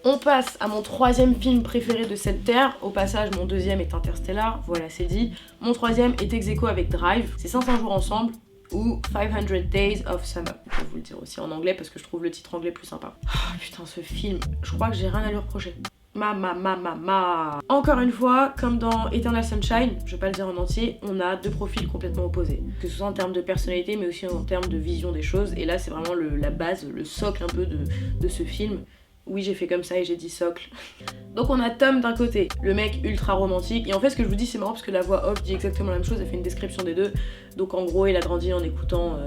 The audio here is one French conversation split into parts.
On passe à mon troisième film préféré de cette terre. Au passage, mon deuxième est Interstellar, voilà c'est dit. Mon troisième est ex aequo avec Drive, c'est 500 jours ensemble ou 500 Days of Summer. Je vais vous le dire aussi en anglais parce que je trouve le titre anglais plus sympa. Oh, putain, ce film, je crois que j'ai rien à lui reprocher. Encore une fois, comme dans Eternal Sunshine, je vais pas le dire en entier, on a deux profils complètement opposés. Que ce soit en termes de personnalité, mais aussi en termes de vision des choses. Et là, c'est vraiment la base, le socle un peu de ce film. Oui, j'ai fait comme ça et j'ai dit socle. Donc on a Tom d'un côté, le mec ultra romantique. Et en fait, ce que je vous dis, c'est marrant parce que la voix off dit exactement la même chose, elle fait une description des deux. Donc en gros, il a grandi en écoutant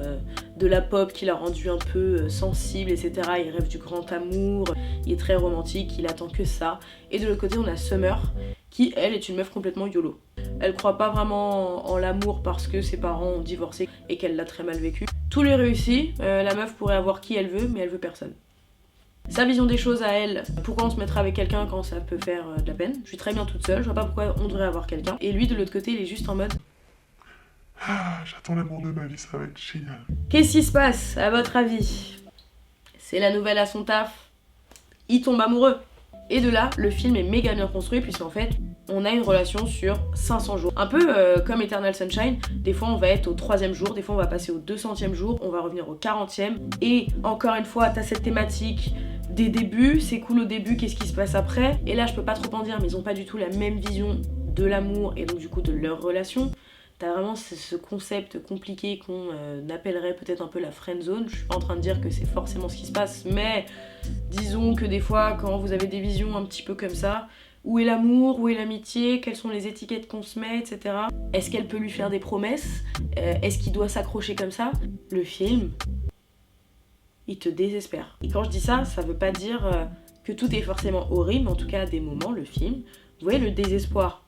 de la pop qui l'a rendu un peu sensible, etc. Il rêve du grand amour, il est très romantique, il attend que ça. Et de l'autre côté, on a Summer, qui elle est une meuf complètement YOLO. Elle croit pas vraiment en l'amour parce que ses parents ont divorcé et qu'elle l'a très mal vécu. Tout lui réussit, la meuf pourrait avoir qui elle veut, mais elle veut personne. Sa vision des choses à elle, pourquoi on se mettra avec quelqu'un quand ça peut faire de la peine. Je suis très bien toute seule, je vois pas pourquoi on devrait avoir quelqu'un. Et lui de l'autre côté, il est juste en mode j'attends l'amour de ma vie, ça va être génial. Qu'est-ce qui se passe à votre avis? C'est la nouvelle à son taf, il tombe amoureux. Et de là, le film est méga bien construit puisqu'en fait, on a une relation sur 500 jours. Un peu comme Eternal Sunshine, des fois on va être au 3e jour, des fois on va passer au 200e jour, on va revenir au 40e. Et encore une fois, t'as cette thématique des débuts, c'est cool au début, qu'est-ce qui se passe après. Et là, je peux pas trop en dire, mais ils ont pas du tout la même vision de l'amour et donc du coup de leur relation. T'as vraiment ce concept compliqué qu'on appellerait peut-être un peu la friend zone. Je suis pas en train de dire que c'est forcément ce qui se passe, mais disons que des fois, quand vous avez des visions un petit peu comme ça, où est l'amour, où est l'amitié, quelles sont les étiquettes qu'on se met, etc. Est-ce qu'elle peut lui faire des promesses? Est-ce qu'il doit s'accrocher comme ça? Le film, il te désespère. Et quand je dis ça, ça veut pas dire que tout est forcément horrible, mais en tout cas à des moments, le film, vous voyez le désespoir,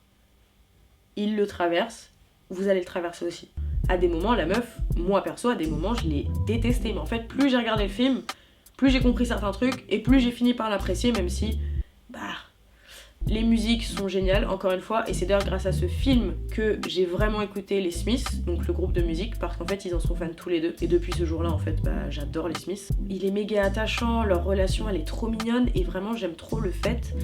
il le traverse. Vous allez le traverser aussi. À des moments, la meuf, moi perso, à des moments, je l'ai détestée. Mais en fait, plus j'ai regardé le film, plus j'ai compris certains trucs et plus j'ai fini par l'apprécier, même si, les musiques sont géniales, encore une fois. Et c'est d'ailleurs grâce à ce film que j'ai vraiment écouté les Smiths, donc le groupe de musique, parce qu'en fait, ils en sont fans tous les deux. Et depuis ce jour-là, en fait, j'adore les Smiths. Il est méga attachant, leur relation, elle est trop mignonne. Et vraiment, j'aime trop le fait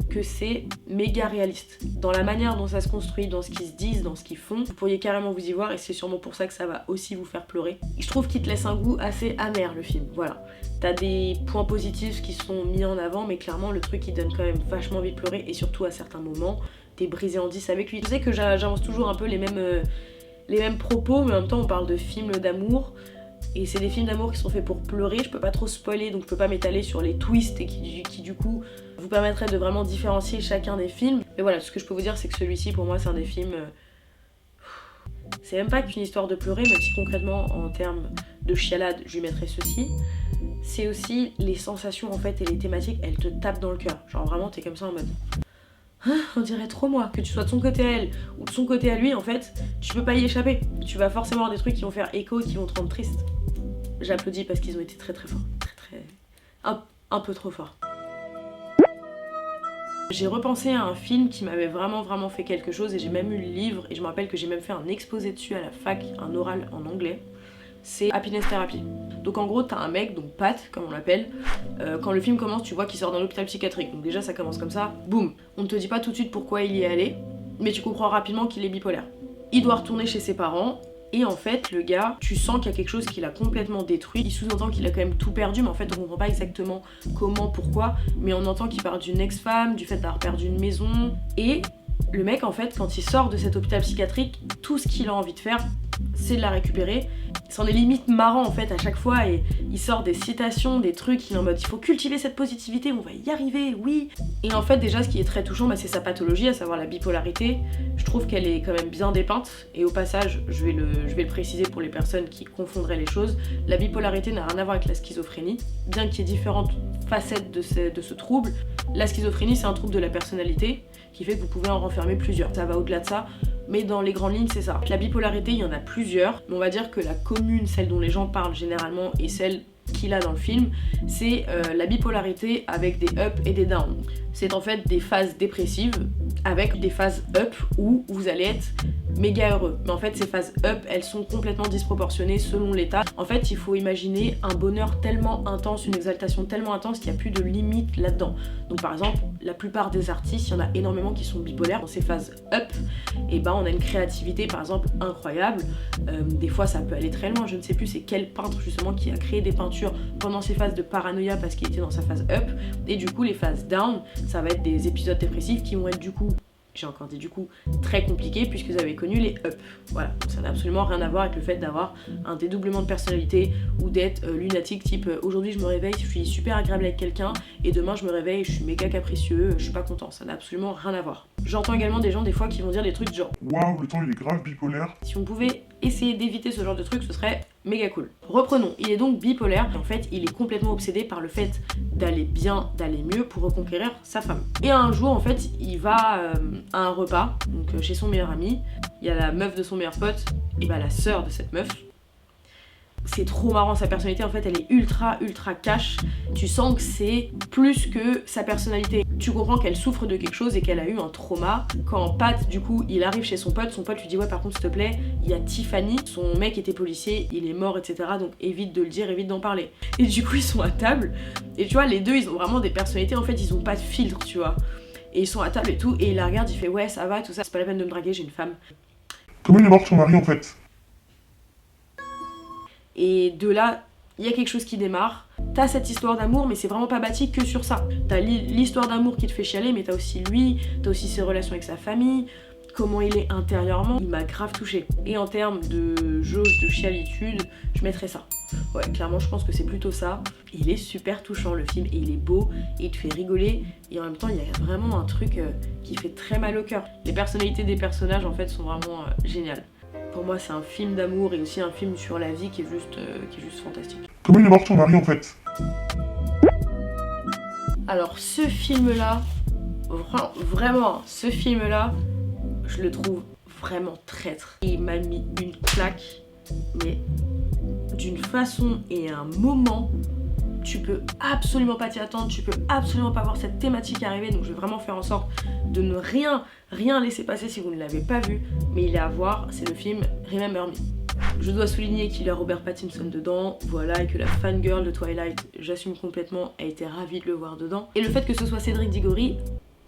que c'est méga réaliste. Dans la manière dont ça se construit, dans ce qu'ils se disent, dans ce qu'ils font, vous pourriez carrément vous y voir et c'est sûrement pour ça que ça va aussi vous faire pleurer. Je trouve qu'il te laisse un goût assez amer le film, voilà. T'as des points positifs qui sont mis en avant, mais clairement le truc il donne quand même vachement envie de pleurer et surtout à certains moments, t'es brisé en 10 avec lui. Je sais que j'avance toujours un peu les mêmes propos, mais en même temps on parle de films d'amour. Et c'est des films d'amour qui sont faits pour pleurer, je peux pas trop spoiler donc je peux pas m'étaler sur les twists et qui du coup vous permettraient de vraiment différencier chacun des films. Mais voilà, ce que je peux vous dire c'est que celui-ci pour moi c'est un des films... C'est même pas qu'une histoire de pleurer, même si concrètement en termes de chialade je lui mettrais ceci. C'est aussi les sensations en fait et les thématiques, elles te tapent dans le cœur. Genre vraiment t'es comme ça en mode... on dirait trop moi, que tu sois de son côté à elle ou de son côté à lui en fait, tu peux pas y échapper. Tu vas forcément avoir des trucs qui vont faire écho et qui vont te rendre triste. J'applaudis parce qu'ils ont été très très forts, un peu trop forts. J'ai repensé à un film qui m'avait vraiment fait quelque chose et j'ai même eu le livre et je me rappelle que j'ai même fait un exposé dessus à la fac, un oral en anglais. C'est Happiness Therapy. Donc en gros t'as un mec, donc Pat comme on l'appelle, quand le film commence tu vois qu'il sort d'un hôpital psychiatrique, donc déjà ça commence comme ça, boum. On ne te dit pas tout de suite pourquoi il y est allé, mais tu comprends rapidement qu'il est bipolaire. Il doit retourner chez ses parents, et en fait le gars, tu sens qu'il y a quelque chose qui l'a complètement détruit. Il sous-entend qu'il a quand même tout perdu, mais en fait on comprend pas exactement comment, pourquoi, mais on entend qu'il parle d'une ex-femme, du fait d'avoir perdu une maison, et le mec en fait quand il sort de cet hôpital psychiatrique, tout ce qu'il a envie de faire, c'est de la récupérer. C'en est limite marrant en fait à chaque fois et il sort des citations, des trucs, il est en mode il faut cultiver cette positivité, on va y arriver, oui. Et en fait déjà ce qui est très touchant c'est sa pathologie, à savoir la bipolarité. Je trouve qu'elle est quand même bien dépeinte et au passage je vais le préciser pour les personnes qui confondraient les choses, la bipolarité n'a rien à voir avec la schizophrénie, bien qu'il y ait différentes facettes de ce trouble. La schizophrénie c'est un trouble de la personnalité qui fait que vous pouvez en renfermer plusieurs, ça va au-delà de ça. Mais dans les grandes lignes, c'est ça. La bipolarité, il y en a plusieurs, mais on va dire que la commune, celle dont les gens parlent généralement, et celle qu'il a dans le film, c'est la bipolarité avec des ups et des downs. C'est en fait des phases dépressives avec des phases up où vous allez être méga heureux. Mais en fait ces phases up, elles sont complètement disproportionnées selon l'état. En fait il faut imaginer un bonheur tellement intense, une exaltation tellement intense qu'il n'y a plus de limite là-dedans. Donc par exemple, la plupart des artistes, il y en a énormément qui sont bipolaires. Dans ces phases up, et ben on a une créativité par exemple incroyable. Des fois ça peut aller très loin, je ne sais plus c'est quel peintre justement qui a créé des peintures pendant ces phases de paranoïa parce qu'il était dans sa phase up. Et du coup les phases down, ça va être des épisodes dépressifs qui vont être du coup, j'ai encore dit du coup, très compliqués puisque vous avez connu les up. Voilà, donc ça n'a absolument rien à voir avec le fait d'avoir un dédoublement de personnalité ou d'être lunatique type aujourd'hui je me réveille, je suis super agréable avec quelqu'un et demain je me réveille, je suis méga capricieux, je suis pas content. Ça n'a absolument rien à voir. J'entends également des gens des fois qui vont dire des trucs genre Waouh, le temps il est grave bipolaire. si on pouvait essayer d'éviter ce genre de truc, ce serait méga cool. Reprenons, il est donc bipolaire et en fait il est complètement obsédé par le fait d'aller bien, d'aller mieux pour reconquérir sa femme. Et un jour en fait il va à un repas, donc chez son meilleur ami, il y a la meuf de son meilleur pote et bah la sœur de cette meuf. C'est trop marrant, sa personnalité en fait elle est ultra cash. Tu sens que c'est plus que sa personnalité. Tu comprends qu'elle souffre de quelque chose et qu'elle a eu un trauma. Quand Pat du coup il arrive chez son pote lui dit ouais par contre s'il te plaît, il y a Tiffany, son mec était policier, il est mort etc. Donc évite de le dire, évite d'en parler. Et du coup ils sont à table et tu vois les deux ils ont vraiment des personnalités, en fait ils ont pas de filtre tu vois. Et ils sont à table et tout et il la regarde, il fait ouais ça va tout ça, c'est pas la peine de me draguer, j'ai une femme. Comment il est mort ton mari en fait? Et de là, il y a quelque chose qui démarre. T'as cette histoire d'amour, mais c'est vraiment pas bâti que sur ça. T'as l'histoire d'amour qui te fait chialer, mais t'as aussi lui, t'as aussi ses relations avec sa famille, comment il est intérieurement. Il m'a grave touchée. Et en termes de jauge de chialitude, je mettrais ça. Ouais, clairement, je pense que c'est plutôt ça. Il est super touchant le film, et il est beau, et il te fait rigoler. Et en même temps, il y a vraiment un truc qui fait très mal au cœur. Les personnalités des personnages, en fait, sont vraiment géniales. Pour moi, c'est un film d'amour et aussi un film sur la vie qui est juste fantastique. Comment il est mort ton mari en fait? Alors, ce film-là, vraiment, ce film-là, je le trouve vraiment traître. Il m'a mis une claque, mais d'une façon et un moment, tu peux absolument pas t'y attendre, tu peux absolument pas voir cette thématique arriver, donc je vais vraiment faire en sorte de ne rien laisser passer si vous ne l'avez pas vu, mais il est à voir, c'est le film Remember Me. Je dois souligner qu'il y a Robert Pattinson dedans, voilà, et que la fangirl de Twilight, j'assume complètement, a été ravie de le voir dedans. Et le fait que ce soit Cédric Diggory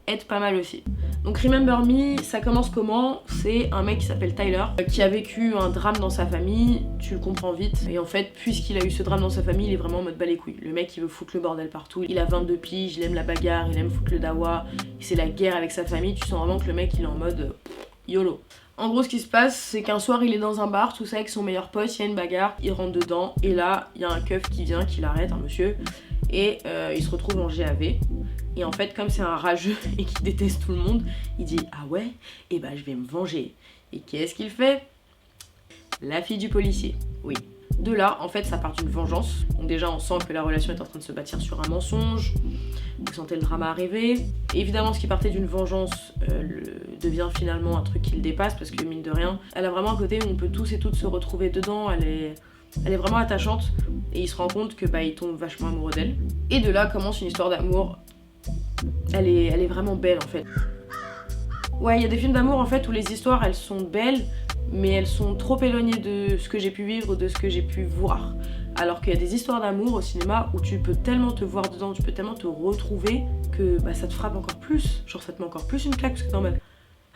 aide pas mal aussi. Donc Remember Me, ça commence comment? C'est un mec qui s'appelle Tyler, qui a vécu un drame dans sa famille, tu le comprends vite. Et en fait, puisqu'il a eu ce drame dans sa famille, il est vraiment en mode bas les couilles. Le mec, il veut foutre le bordel partout, il a 22 piges, il aime la bagarre, il aime foutre le dawa, c'est la guerre avec sa famille, tu sens vraiment que le mec, il est en mode YOLO. En gros, ce qui se passe, c'est qu'un soir, il est dans un bar, tout ça avec son meilleur pote, il y a une bagarre, il rentre dedans, et là, il y a un keuf qui vient, qui l'arrête, un monsieur, et il se retrouve en GAV. Et en fait, comme c'est un rageux et qu'il déteste tout le monde, il dit ah ouais, et bah je vais me venger. Et qu'est-ce qu'il fait? La fille du policier, oui. De là, en fait, ça part d'une vengeance. Donc déjà, on sent que la relation est en train de se bâtir sur un mensonge. Vous sentez le drama arriver. Et évidemment, ce qui partait d'une vengeance devient finalement un truc qui le dépasse, parce que mine de rien, elle a vraiment un côté où on peut tous et toutes se retrouver dedans. Elle est vraiment attachante. Et il se rend compte que il tombe vachement amoureux d'elle. Et de là commence une histoire d'amour. Elle est vraiment belle en fait. Ouais, il y a des films d'amour en fait où les histoires elles sont belles, mais elles sont trop éloignées de ce que j'ai pu vivre, de ce que j'ai pu voir. Alors qu'il y a des histoires d'amour au cinéma où tu peux tellement te voir dedans, tu peux tellement te retrouver que ça te frappe encore plus. Genre ça te met encore plus une claque parce que normal.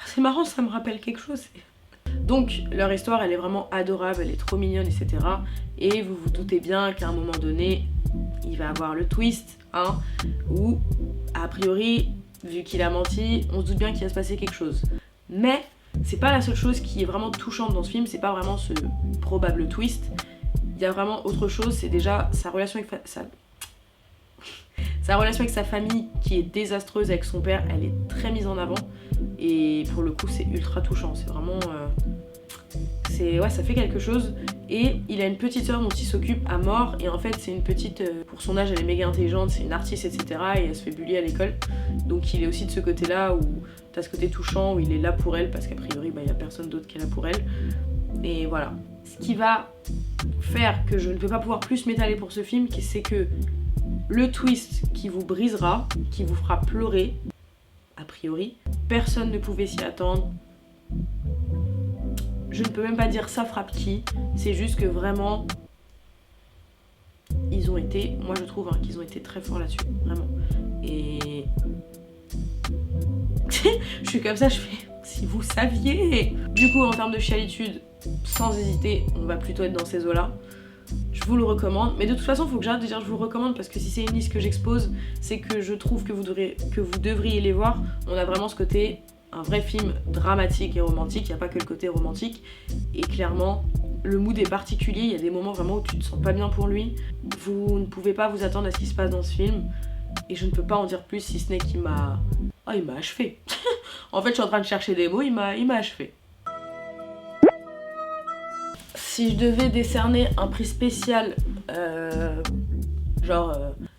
C'est marrant, ça me rappelle quelque chose. Donc leur histoire elle est vraiment adorable, elle est trop mignonne etc. Et vous vous doutez bien qu'à un moment donné il va avoir le twist où a priori vu qu'il a menti on se doute bien qu'il va se passer quelque chose. Mais c'est pas la seule chose qui est vraiment touchante dans ce film, c'est pas vraiment ce probable twist. Il y a vraiment autre chose, c'est déjà sa relation avec sa famille qui est désastreuse avec son père, elle est très mise en avant. Et pour le coup c'est ultra touchant, c'est vraiment ça fait quelque chose. Et il a une petite sœur dont il s'occupe à mort, et en fait c'est une petite, pour son âge elle est méga intelligente, c'est une artiste etc. et elle se fait bully à l'école, donc il est aussi de ce côté là où t'as ce côté touchant où il est là pour elle parce qu'a priori il y a personne d'autre qui est là pour elle. Et voilà, ce qui va faire que je ne vais pas pouvoir plus m'étaler pour ce film, c'est que le twist qui vous brisera, qui vous fera pleurer, a priori, personne ne pouvait s'y attendre. Je ne peux même pas dire ça frappe qui, c'est juste que vraiment, ils ont été, moi je trouve qu'ils ont été très forts là-dessus, vraiment. Et je suis comme ça, je fais, si vous saviez. Du coup, en termes de chialitude, sans hésiter, on va plutôt être dans ces eaux-là. Je vous le recommande, mais de toute façon, il faut que j'arrête de dire je vous le recommande parce que si c'est une liste que j'expose, c'est que je trouve que vous devriez les voir. On a vraiment ce côté, un vrai film dramatique et romantique, il n'y a pas que le côté romantique. Et clairement, le mood est particulier, il y a des moments vraiment où tu te sens pas bien pour lui. Vous ne pouvez pas vous attendre à ce qui se passe dans ce film. Et je ne peux pas en dire plus si ce n'est qu'il m'a... Oh, il m'a achevé. En fait, je suis en train de chercher des mots, il m'a achevé. Si je devais décerner un prix spécial,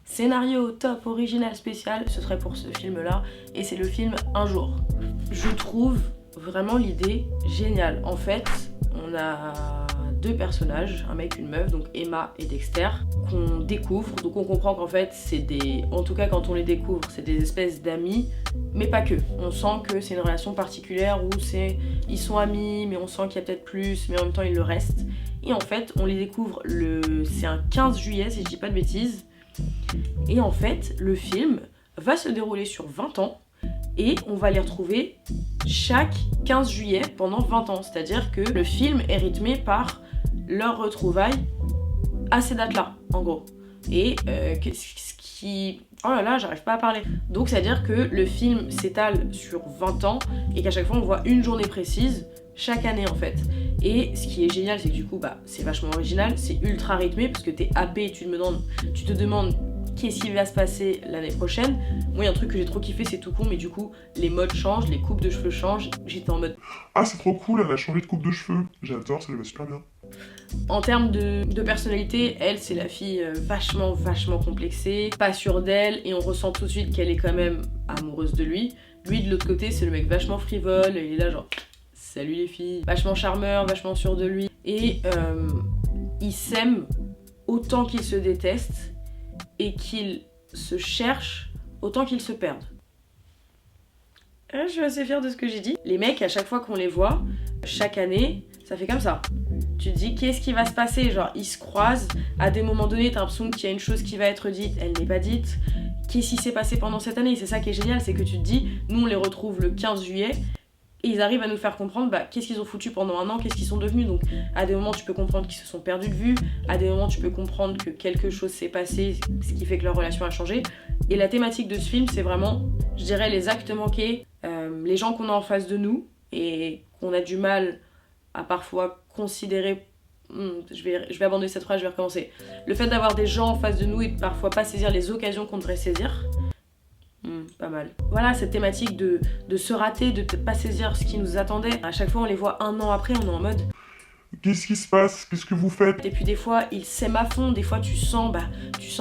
scénario top original spécial, ce serait pour ce film-là, et c'est le film Un jour. Je trouve vraiment l'idée géniale. En fait, on a deux personnages, un mec, une meuf, donc Emma et Dexter, qu'on découvre. Donc on comprend qu'en fait, c'est des... En tout cas, quand on les découvre, c'est des espèces d'amis, mais pas que. On sent que c'est une relation particulière où ils sont amis, mais on sent qu'il y a peut-être plus, mais en même temps, ils le restent. Et en fait, on les découvre c'est un 15 juillet, si je dis pas de bêtises. Et en fait, le film va se dérouler sur 20 ans, et on va les retrouver chaque 15 juillet pendant 20 ans. C'est-à-dire que le film est rythmé par leurs retrouvailles à ces dates-là, en gros. Et ce qui... Oh là là, j'arrive pas à parler. Donc, c'est-à-dire que le film s'étale sur 20 ans et qu'à chaque fois, on voit une journée précise chaque année, en fait. Et ce qui est génial, c'est que du coup, c'est vachement original, c'est ultra rythmé parce que t'es happé et tu te demandes qu'est-ce qui va se passer l'année prochaine. Moi, il y a un truc que j'ai trop kiffé, c'est tout con, mais du coup, les modes changent, les coupes de cheveux changent. J'étais en mode... Ah, c'est trop cool, elle a changé de coupe de cheveux. J'adore, ça lui va super bien. En termes de personnalité, elle, c'est la fille vachement complexée, pas sûre d'elle, et on ressent tout de suite qu'elle est quand même amoureuse de lui. Lui, de l'autre côté, c'est le mec vachement frivole, et il est là genre... Salut les filles. Vachement charmeur, vachement sûr de lui. Et ils s'aiment autant qu'ils se détestent, et qu'ils se cherchent autant qu'ils se perdent. Je suis assez fière de ce que j'ai dit. Les mecs, à chaque fois qu'on les voit, chaque année, ça fait comme ça. Tu te dis, qu'est-ce qui va se passer? Genre, ils se croisent, à des moments donnés, t'as l'impression qu'il y a une chose qui va être dite, elle n'est pas dite. Qu'est-ce qui s'est passé pendant cette année? C'est ça qui est génial, c'est que tu te dis, nous on les retrouve le 15 juillet, et ils arrivent à nous faire comprendre qu'est-ce qu'ils ont foutu pendant un an, qu'est-ce qu'ils sont devenus. Donc à des moments tu peux comprendre qu'ils se sont perdus de vue, à des moments tu peux comprendre que quelque chose s'est passé, ce qui fait que leur relation a changé. Et la thématique de ce film, c'est vraiment, je dirais, les actes manqués, les gens qu'on a en face de nous et qu'on a du mal à parfois considérer... je vais abandonner cette phrase, je vais recommencer. Le fait d'avoir des gens en face de nous et de parfois pas saisir les occasions qu'on devrait saisir. Pas mal. Voilà, cette thématique de se rater, de pas saisir ce qui nous attendait. À chaque fois, on les voit un an après, on est en mode... Qu'est-ce qui se passe? Qu'est-ce que vous faites? Et puis des fois, ils s'aiment à fond. Des fois, tu sens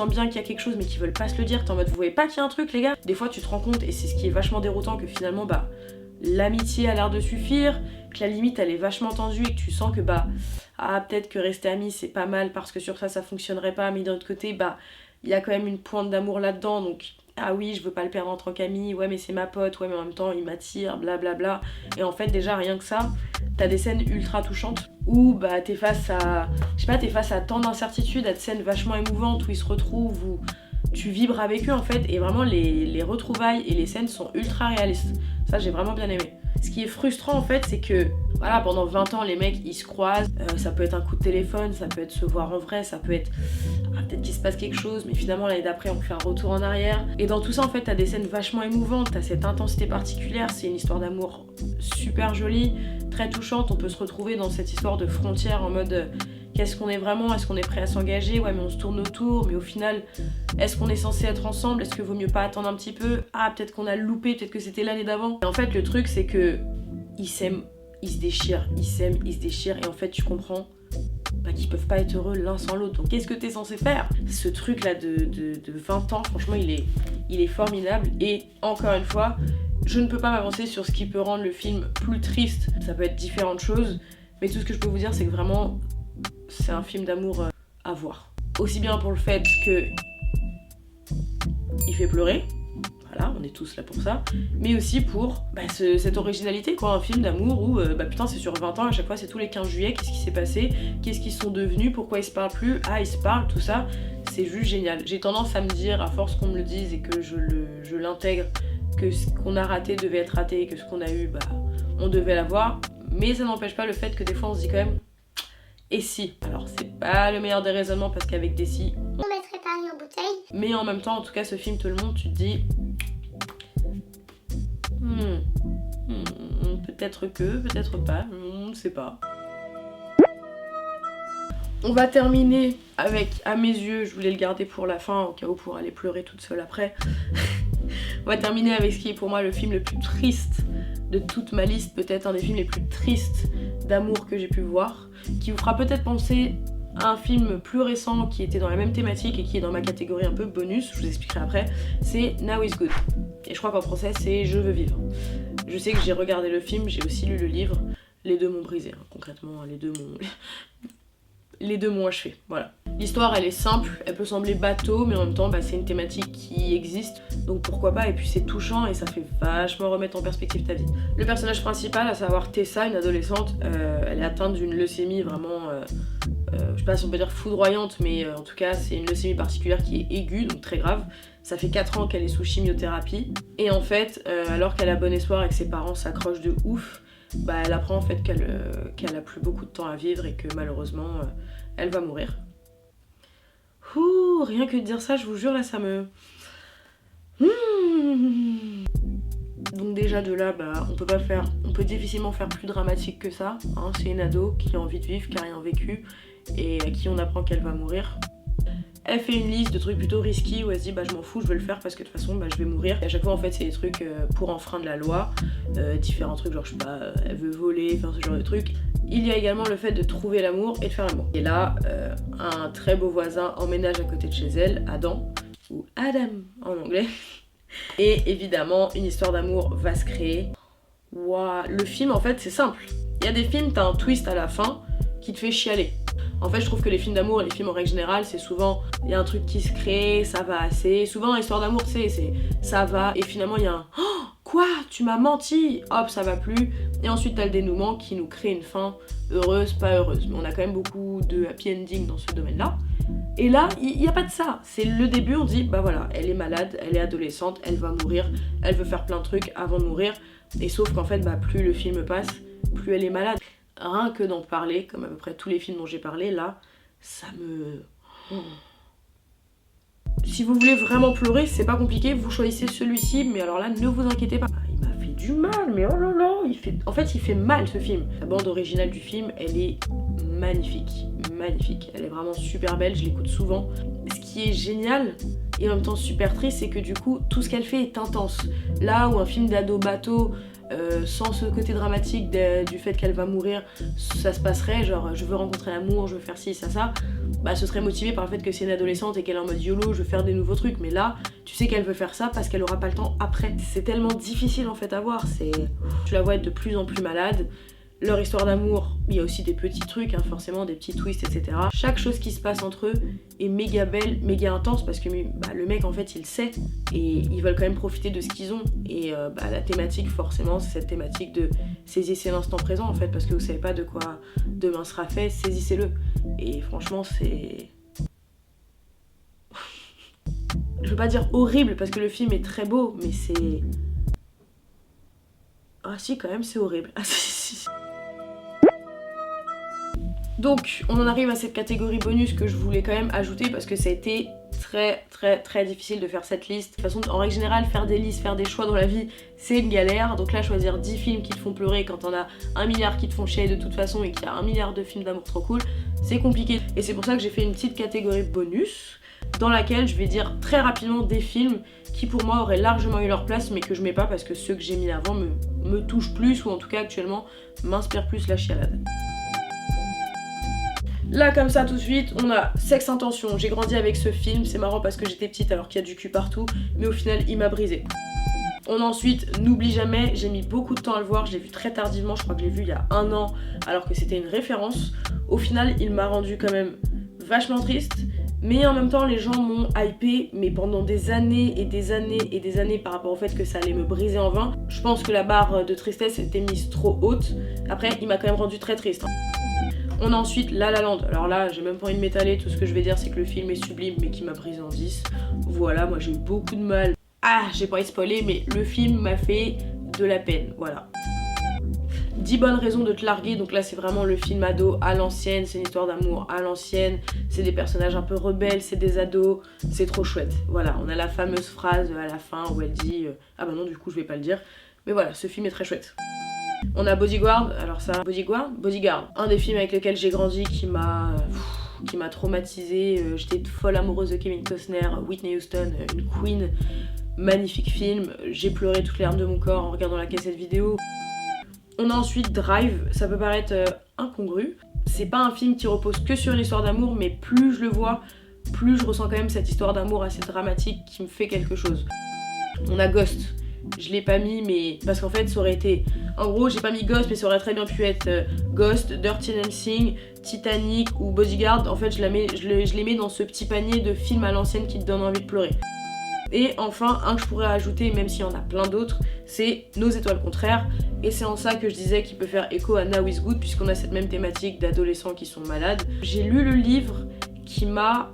bien qu'il y a quelque chose, mais qu'ils veulent pas se le dire. T'es en mode, vous voyez pas qu'il y a un truc, les gars? Des fois, tu te rends compte, et c'est ce qui est vachement déroutant, que finalement, l'amitié a l'air de suffire, que la limite, elle est vachement tendue, et que tu sens que, peut-être que rester amis, c'est pas mal, parce que sur ça fonctionnerait pas. Mais d'un autre côté, il y a quand même une pointe d'amour là-dedans, donc... Ah oui, je veux pas le perdre en tant qu'ami, ouais mais c'est ma pote, ouais mais en même temps il m'attire, blablabla. Et en fait déjà rien que ça, t'as des scènes ultra touchantes où t'es face à tant d'incertitudes, à des scènes vachement émouvantes où ils se retrouvent, où tu vibres avec eux en fait, et vraiment les retrouvailles et les scènes sont ultra réalistes. Ça j'ai vraiment bien aimé. Ce qui est frustrant en fait, c'est que voilà, pendant 20 ans les mecs ils se croisent, ça peut être un coup de téléphone, ça peut être se voir en vrai, ça peut être peut-être qu'il se passe quelque chose, mais finalement l'année d'après on fait un retour en arrière. Et dans tout ça en fait t'as des scènes vachement émouvantes, t'as cette intensité particulière, c'est une histoire d'amour super jolie, très touchante. On peut se retrouver dans cette histoire de frontière en mode qu'est-ce qu'on est vraiment, est-ce qu'on est prêt à s'engager, ouais mais on se tourne autour, mais au final est-ce qu'on est censé être ensemble, est-ce que vaut mieux pas attendre un petit peu, peut-être qu'on a loupé, peut-être que c'était l'année d'avant. Et en fait le truc c'est que ils s'aiment, ils se déchirent, ils s'aiment, ils se déchirent, et en fait tu comprends qu'ils peuvent pas être heureux l'un sans l'autre. Donc qu'est-ce que t'es censé faire? Ce truc là de 20 ans, franchement il est formidable. Et encore une fois, je ne peux pas m'avancer sur ce qui peut rendre le film plus triste. Ça peut être différentes choses, mais tout ce que je peux vous dire c'est que vraiment c'est un film d'amour à voir. Aussi bien pour le fait que il fait pleurer, voilà, on est tous là pour ça, mais aussi pour cette originalité, quoi, un film d'amour où, putain, c'est sur 20 ans, à chaque fois c'est tous les 15 juillet, qu'est-ce qui s'est passé, qu'est-ce qu'ils sont devenus, pourquoi ils se parlent plus, ils se parlent, tout ça, c'est juste génial. J'ai tendance à me dire, à force qu'on me le dise et que je l'intègre, que ce qu'on a raté devait être raté, et que ce qu'on a eu, on devait l'avoir, mais ça n'empêche pas le fait que des fois on se dit quand même, et si. Alors c'est pas le meilleur des raisonnements parce qu'avec des si, on mettrait Paris en bouteille. Mais en même temps, en tout cas, ce film te le montre, tu te dis... peut-être que, peut-être pas, on ne sait pas. On va terminer avec, à mes yeux, je voulais le garder pour la fin, au cas où pour aller pleurer toute seule après. On va terminer avec ce qui est pour moi le film le plus triste de toute ma liste, peut-être un des films les plus tristes d'amour que j'ai pu voir, qui vous fera peut-être penser à un film plus récent qui était dans la même thématique et qui est dans ma catégorie un peu bonus, je vous expliquerai après, c'est Now is Good. Et je crois qu'en français c'est Je veux vivre. Je sais que j'ai regardé le film, j'ai aussi lu le livre, les deux m'ont brisé, hein. Concrètement les deux m'ont achevé, voilà. L'histoire elle est simple, elle peut sembler bateau, mais en même temps c'est une thématique qui existe, donc pourquoi pas, et puis c'est touchant et ça fait vachement remettre en perspective ta vie. Le personnage principal, à savoir Tessa, une adolescente, elle est atteinte d'une leucémie vraiment, je sais pas si on peut dire foudroyante, mais en tout cas c'est une leucémie particulière qui est aiguë, donc très grave. Ça fait 4 ans qu'elle est sous chimiothérapie, et en fait, alors qu'elle a bon espoir et que ses parents s'accrochent de ouf, elle apprend en fait qu'elle a plus beaucoup de temps à vivre et que malheureusement elle va mourir. Ouh, rien que de dire ça, je vous jure, là ça me... Donc déjà de là, on peut difficilement faire plus dramatique que ça, hein. C'est une ado qui a envie de vivre, qui a rien vécu et à qui on apprend qu'elle va mourir. Elle fait une liste de trucs plutôt risqués où elle se dit je m'en fous, je vais le faire parce que de toute façon je vais mourir. Et à chaque fois en fait c'est des trucs pour enfreindre la loi, différents trucs genre je sais pas, elle veut voler, faire ce genre de trucs. Il y a également le fait de trouver l'amour et de faire l'amour. Et là, un très beau voisin emménage à côté de chez elle, Adam, ou Adam en anglais. Et évidemment une histoire d'amour va se créer. Waouh, le film en fait c'est simple. Il y a des films, t'as un twist à la fin qui te fait chialer. En fait, je trouve que les films d'amour et les films en règle générale, c'est souvent, il y a un truc qui se crée, ça va assez. Souvent, l'histoire d'amour, tu sais, c'est ça va, et finalement, il y a un oh, quoi, tu m'as menti, hop, ça va plus. Et ensuite, t'as le dénouement qui nous crée une fin heureuse, pas heureuse. Mais on a quand même beaucoup de happy ending dans ce domaine-là. Et là, il n'y a pas de ça. C'est le début, on dit, voilà, elle est malade, elle est adolescente, elle va mourir, elle veut faire plein de trucs avant de mourir. Et sauf qu'en fait, plus le film passe, plus elle est malade. Rien que d'en parler, comme à peu près tous les films dont j'ai parlé, là, ça me... Si vous voulez vraiment pleurer, c'est pas compliqué, vous choisissez celui-ci, mais alors là, ne vous inquiétez pas. Il m'a fait du mal, mais oh là là, en fait, il fait mal ce film. La bande originale du film, elle est magnifique, magnifique. Elle est vraiment super belle, je l'écoute souvent. Ce qui est génial, et en même temps super triste, c'est que du coup, tout ce qu'elle fait est intense. Là où un film d'ado bateau... sans ce côté dramatique du fait qu'elle va mourir, ça se passerait genre je veux rencontrer l'amour, je veux faire ci, ça, ce serait motivé par le fait que c'est une adolescente et qu'elle est en mode YOLO, je veux faire des nouveaux trucs, mais là, tu sais qu'elle veut faire ça parce qu'elle aura pas le temps après. C'est tellement difficile en fait à voir, tu la vois être de plus en plus malade. Leur histoire d'amour, il y a aussi des petits trucs, hein, forcément, des petits twists, etc. Chaque chose qui se passe entre eux est méga belle, méga intense, parce que le mec, en fait, il sait, et ils veulent quand même profiter de ce qu'ils ont. Et la thématique, forcément, c'est cette thématique de saisissez l'instant présent, en fait, parce que vous savez pas de quoi demain sera fait, saisissez-le. Et franchement, c'est... Je veux pas dire horrible, parce que le film est très beau, mais c'est... Ah si, quand même, c'est horrible. Ah si. Donc, on en arrive à cette catégorie bonus que je voulais quand même ajouter parce que ça a été très très très difficile de faire cette liste. De toute façon, en règle générale, faire des listes, faire des choix dans la vie, c'est une galère. Donc là, choisir 10 films qui te font pleurer quand on a 1 milliard qui te font chier de toute façon et qu'il y a 1 milliard de films d'amour trop cool, c'est compliqué. Et c'est pour ça que j'ai fait une petite catégorie bonus dans laquelle je vais dire très rapidement des films qui pour moi auraient largement eu leur place mais que je mets pas parce que ceux que j'ai mis avant me touchent plus ou en tout cas actuellement m'inspirent plus la chialade. Là comme ça tout de suite on a Sex Intention. J'ai grandi avec ce film, c'est marrant parce que j'étais petite alors qu'il y a du cul partout, mais au final il m'a brisé. On a ensuite N'oublie jamais, j'ai mis beaucoup de temps à le voir, je l'ai vu très tardivement, je crois que je l'ai vu il y a 1 an alors que c'était une référence. Au final il m'a rendu quand même vachement triste, Mais en même temps, les gens m'ont hypé, mais pendant des années et des années et des années par rapport au fait que ça allait me briser en vain. Je pense que la barre de tristesse était mise trop haute. Après, il m'a quand même rendu très triste. On a ensuite La La Land. Alors là, j'ai même pas envie de m'étaler, tout ce que je vais dire c'est que le film est sublime mais qui m'a brisé en 10. Voilà, moi j'ai eu beaucoup de mal. Ah, j'ai pas envie de spoiler, mais le film m'a fait de la peine, voilà. 10 bonnes raisons de te larguer, donc là c'est vraiment le film ado à l'ancienne, c'est une histoire d'amour à l'ancienne, c'est des personnages un peu rebelles, c'est des ados, c'est trop chouette. Voilà, on a la fameuse phrase à la fin où elle dit ah bah non du coup je vais pas le dire, mais voilà, ce film est très chouette. On a Bodyguard, alors ça, Bodyguard, un des films avec lesquels j'ai grandi qui m'a traumatisée, j'étais folle amoureuse de Kevin Costner, Whitney Houston, une queen, magnifique film, j'ai pleuré toutes les larmes de mon corps en regardant la cassette vidéo. On a ensuite Drive, ça peut paraître incongru, c'est pas un film qui repose que sur une histoire d'amour, mais plus je le vois, plus je ressens quand même cette histoire d'amour assez dramatique qui me fait quelque chose. On a Ghost. Je l'ai pas mis, mais parce qu'en fait ça aurait été... En gros j'ai pas mis Ghost, mais ça aurait très bien pu être Ghost, Dirty Dancing, Titanic ou Bodyguard. En fait je les mets dans ce petit panier de films à l'ancienne qui te donnent envie de pleurer. Et enfin un que je pourrais ajouter, même s'il y en a plein d'autres, c'est Nos étoiles contraires. Et c'est en ça que je disais qu'il peut faire écho à Now is Good, puisqu'on a cette même thématique d'adolescents qui sont malades. J'ai lu le livre qui m'a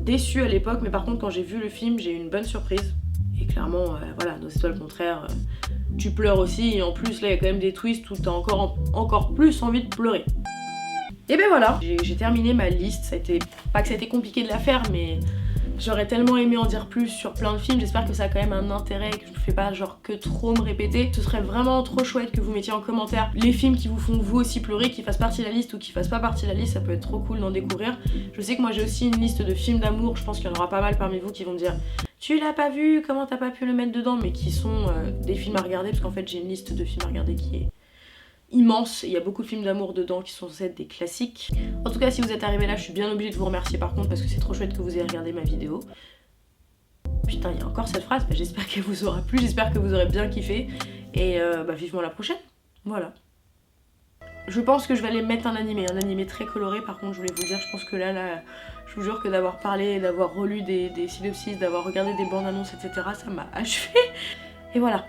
déçue à l'époque, mais par contre quand j'ai vu le film j'ai eu une bonne surprise. Et clairement, voilà, Nos étoiles contraires, tu pleures aussi. Et en plus, là, il y a quand même des twists où t'as encore plus envie de pleurer. Et ben voilà, j'ai terminé ma liste. Ça a été, pas que ça a été compliqué de la faire, mais j'aurais tellement aimé en dire plus sur plein de films. J'espère que ça a quand même un intérêt, que je ne fais pas genre que trop me répéter. Ce serait vraiment trop chouette que vous mettiez en commentaire les films qui vous font vous aussi pleurer, qui fassent partie de la liste ou qui fassent pas partie de la liste. Ça peut être trop cool d'en découvrir. Je sais que moi j'ai aussi une liste de films d'amour. Je pense qu'il y en aura pas mal parmi vous qui vont me dire tu l'as pas vu, comment t'as pas pu le mettre dedans, mais qui sont des films à regarder, parce qu'en fait j'ai une liste de films à regarder qui est immense, il y a beaucoup de films d'amour dedans qui sont censés être des classiques. En tout cas si vous êtes arrivé là, je suis bien obligée de vous remercier par contre, parce que c'est trop chouette que vous ayez regardé ma vidéo. Putain, il y a encore cette phrase, j'espère qu'elle vous aura plu, j'espère que vous aurez bien kiffé, et vivement la prochaine, voilà. Je pense que je vais aller mettre un animé très coloré. Par contre je voulais vous dire, je pense que là je vous jure que d'avoir parlé, d'avoir relu des synopsis, d'avoir regardé des bandes annonces, etc. ça m'a achevé. Et voilà.